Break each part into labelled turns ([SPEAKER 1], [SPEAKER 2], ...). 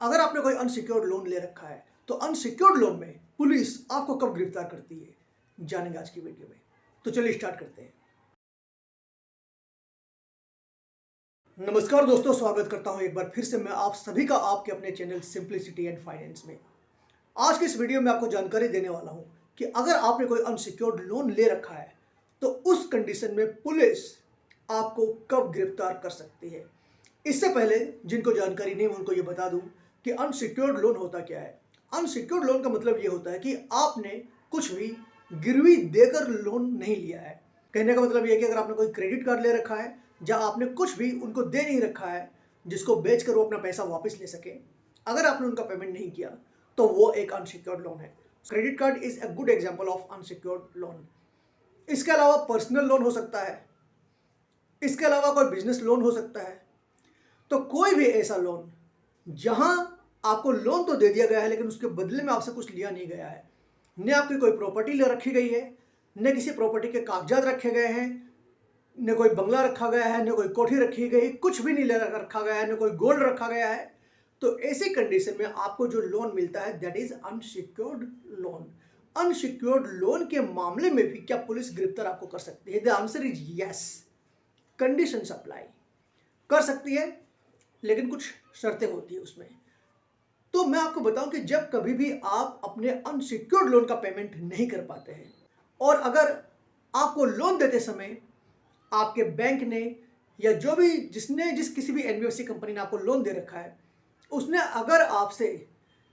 [SPEAKER 1] अगर आपने कोई अनसिक्योर्ड लोन ले रखा है तो अनसिक्योर्ड लोन में पुलिस आपको कब गिरफ्तार करती है, जानेंगे आज की वीडियो में। तो चलिए स्टार्ट करते हैं। नमस्कार दोस्तों, स्वागत करता हूं एक बार फिर से मैं आप सभी का आपके अपने चैनल सिंपलिसिटी एंड फाइनेंस में। आज की इस वीडियो में आपको जानकारी देने वाला हूं कि अगर आपने कोई अनसिक्योर्ड लोन ले रखा है तो उस कंडीशन में पुलिस आपको कब गिरफ्तार कर सकती है। इससे पहले जिनको जानकारी नहीं उनको ये बता दूं कि अनसिक्योर्ड लोन होता क्या है। अनसिक्योर्ड लोन का मतलब ये होता है कि आपने कुछ भी गिरवी देकर लोन नहीं लिया है। कहने का मतलब ये है कि अगर आपने कोई क्रेडिट कार्ड ले रखा है जहां आपने कुछ भी उनको दे नहीं रखा है जिसको बेचकर वो अपना पैसा वापस ले सके, अगर आपने उनका पेमेंट नहीं किया तो वो एक अनसिक्योर्ड लोन है। Credit card is a good example of unsecured loan. इसके अलावा पर्सनल लोन हो सकता है, इसके अलावा कोई बिजनेस लोन हो सकता है। तो कोई भी ऐसा लोन जहां आपको लोन तो दे दिया गया है लेकिन उसके बदले में आपसे कुछ लिया नहीं गया है, न आपकी कोई प्रॉपर्टी ले रखी गई है, न किसी प्रॉपर्टी के कागजात रखे गए हैं, न कोई बंगला रखा गया है, न कोई कोठी रखी गई, कुछ भी नहीं ले रखा गया है, न कोई गोल्ड रखा गया है, तो ऐसी कंडीशन में आपको जो लोन मिलता है that is unsecured loan. Unsecured loan के मामले में भी क्या पुलिस गिरफ्तार आपको कर सकती है? The answer is yes. Conditions apply कर सकती है लेकिन कुछ शर्तें होती है उसमें। तो मैं आपको बताऊं कि जब कभी भी आप अपने अनसिक्योर्ड लोन का पेमेंट नहीं कर पाते हैं और अगर आपको लोन देते समय आपके बैंक ने या जो भी जिस किसी भी एनबीएफसी कंपनी ने आपको लोन दे रखा है उसने अगर आपसे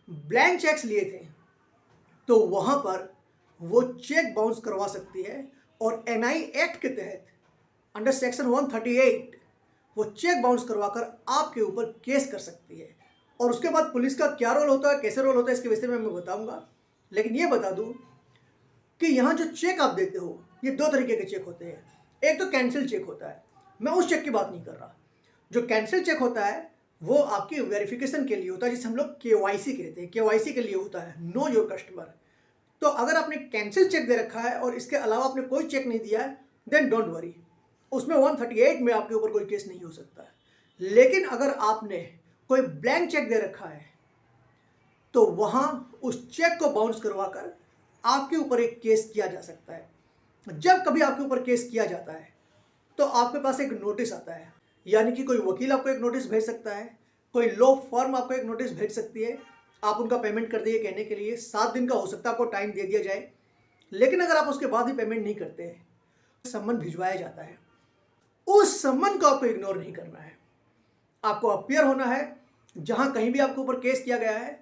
[SPEAKER 1] ब्लैंक चेक्स लिए थे तो वहां पर वो चेक बाउंस करवा सकती है और एनआई एक्ट के तहत अंडर सेक्शन 138 वो चेक बाउंस करवाकर आपके ऊपर केस कर सकती है। और उसके बाद पुलिस का क्या रोल होता है, कैसे रोल होता है, इसके विषय में मैं बताऊंगा। लेकिन ये बता दूं कि यहाँ जो चेक आप देते हो ये दो तरीके के चेक होते हैं। एक तो कैंसिल चेक होता है, मैं उस चेक की बात नहीं कर रहा। जो कैंसिल चेक होता है वो आपकी वेरिफिकेशन के लिए होता है, जिसे हम लोग केवाईसी कहते हैं। केवाईसी के लिए होता है, नो योर कस्टमर। तो अगर आपने कैंसिल चेक दे रखा है और इसके अलावा आपने कोई चेक नहीं दिया है देन डोंट वरी, उसमें 138 में आपके ऊपर कोई केस नहीं हो सकता है। लेकिन अगर आपने कोई ब्लैंक चेक दे रखा है तो वहां उस चेक को बाउंस करवाकर आपके ऊपर एक केस किया जा सकता है। जब कभी आपके ऊपर केस किया जाता है तो आपके पास एक नोटिस आता है, यानी कि कोई वकील आपको एक नोटिस भेज सकता है, कोई लॉ फर्म आपको एक नोटिस भेज सकती है, आप उनका पेमेंट कर दिए कहने के लिए 7 दिन का हो सकता है आपको टाइम दे दिया जाए। लेकिन अगर आप उसके बाद भी पेमेंट नहीं करते हैं, सम्मन भिजवाया जाता है। उस सम्मन को आपको इग्नोर नहीं करना है, आपको अपीयर होना है जहां कहीं भी आपके ऊपर केस किया गया है।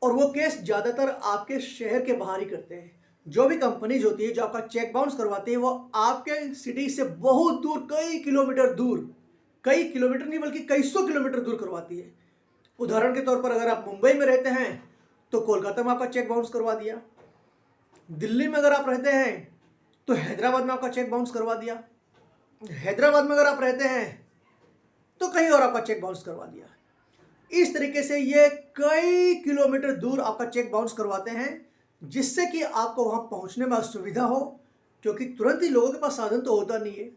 [SPEAKER 1] और वो केस ज़्यादातर आपके शहर के बाहर ही करते हैं। जो भी कंपनीज होती है जो आपका चेक बाउंस करवाती है वो आपके सिटी से बहुत दूर, कई किलोमीटर दूर, कई किलोमीटर नहीं बल्कि कई सौ किलोमीटर दूर करवाती है। उदाहरण के तौर पर अगर आप मुंबई में रहते हैं तो कोलकाता में आपका चेक बाउंस करवा दिया, दिल्ली में अगर आप रहते हैं तो हैदराबाद में आपका चेक बाउंस करवा दिया, हैदराबाद में अगर आप रहते हैं तो कहीं और आपका चेक बाउंस करवा दिया। इस तरीके से ये कई किलोमीटर दूर आपका चेक बाउंस करवाते हैं जिससे कि आपको वहां पहुंचने में असुविधा हो, क्योंकि तुरंत ही लोगों के पास साधन तो होता नहीं है।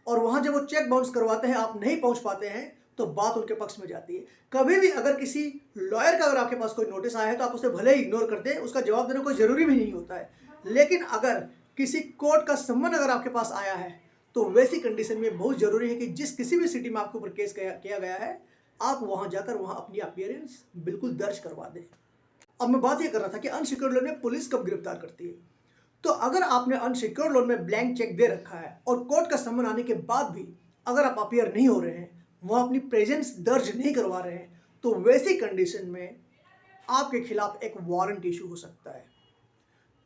[SPEAKER 1] और वहां जब वो चेक बाउंस करवाते हैं आप नहीं पहुंच पाते हैं तो बात उनके पक्ष में जाती है। कभी भी अगर किसी लॉयर का अगर आपके पास कोई नोटिस आया है तो आप उसे भले ही इग्नोर कर दें, उसका जवाब देना कोई ज़रूरी भी नहीं होता है। लेकिन अगर किसी कोर्ट का सम्मन अगर आपके पास आया है तो वैसी कंडीशन में बहुत ज़रूरी है कि जिस किसी भी सिटी में आपके ऊपर केस किया गया है आप वहां जाकर वहां अपनी अपीयरेंस बिल्कुल दर्ज करवा दें। अब मैं बात ये कर रहा था कि अनसिक्योर्ड लोन में पुलिस कब गिरफ्तार करती है। तो अगर आपने अनसिक्योर्ड लोन में ब्लैंक चेक दे रखा है और कोर्ट का सम्मन आने के बाद भी अगर आप अपीयर नहीं हो रहे हैं, वहां अपनी प्रेजेंस दर्ज नहीं करवा रहे हैं, तो वैसी कंडीशन में आपके खिलाफ एक वारंट इशू हो सकता है।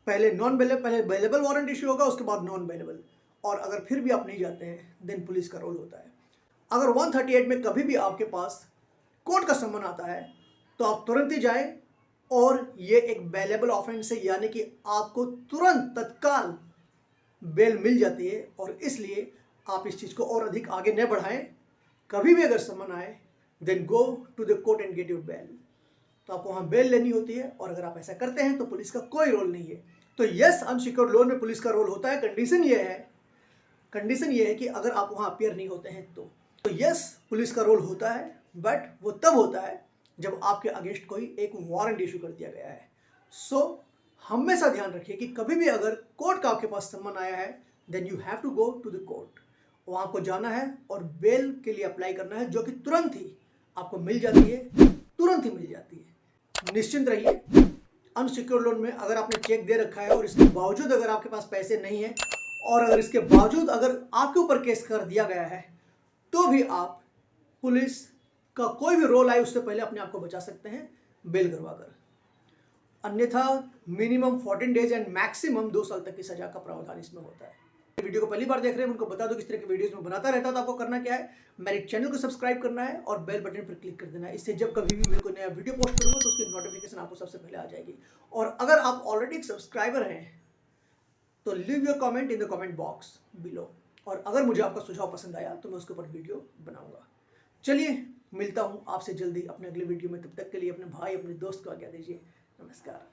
[SPEAKER 1] पहले अवेलेबल वारंट इशू होगा, उसके बाद नॉन अवेलेबल। और अगर फिर भी आप नहीं जाते हैं देन पुलिस का रोल होता है। अगर 138 में कभी भी आपके पास कोर्ट का सम्मन आता है तो आप तुरंत ही जाएं, और ये एक बेलेबल ऑफेंस है, यानी कि आपको तुरंत तत्काल बेल मिल जाती है। और इसलिए आप इस चीज़ को और अधिक आगे न बढ़ाएं। कभी भी अगर सम्मन आए then go to the court and get your bail. तो आपको वहाँ बेल लेनी होती है, और अगर आप ऐसा करते हैं तो पुलिस का कोई रोल नहीं है। तो यस, अनसिक्योर्ड लोन में पुलिस का रोल होता है। कंडीशन ये है कि अगर आप वहाँ अपीयर नहीं होते हैं तो यस, पुलिस का रोल होता है, बट वो तब होता है जब आपके अगेंस्ट कोई एक वारंट इशू कर दिया गया है। सो हमेशा ध्यान रखिए कि कभी भी अगर कोर्ट का आपके पास सम्मन आया है, then you have to go to the court. वहाँ आपको जाना है और बेल के लिए अप्लाई करना है, जो कि तुरंत ही आपको मिल जाती है, तुरंत ही मिल जाती है। निश्चिंत रहिए। अनसिक्योर्ड लोन में अगर आपने चेक दे रखा है और इसके बावजूद अगर आपके पास पैसे नहीं है और अगर इसके बावजूद अगर आपके ऊपर केस कर दिया गया है, तो भी आप पुलिस का कोई भी रोल आए उससे पहले अपने आप को बचा सकते हैं बेल करवाकर। अन्यथा मिनिमम 14 डेज एंड मैक्सिमम 2 साल तक की सजा का प्रावधान इसमें होता है। वीडियो को पहली बार देख रहे हैं, उनको बता दो किस तरह की वीडियोस में बनाता रहता है। तो आपको करना क्या है, मेरे चैनल को सब्सक्राइब करना है और बेल बटन पर क्लिक कर देना है। इससे जब कभी भी मैं कोई नया वीडियो पोस्ट करूंगा तो उसकी नोटिफिकेशन आपको सबसे पहले आ जाएगी। और अगर आप ऑलरेडी एक सब्सक्राइबर हैं तो leave your comment in the comment box below. और अगर मुझे आपका सुझाव पसंद आया तो मैं उसके ऊपर वीडियो बनाऊंगा। चलिए मिलता हूं आपसे जल्दी अपने अगले वीडियो में। तब तक के लिए अपने भाई अपने दोस्त को आज्ञा दीजिए। नमस्कार।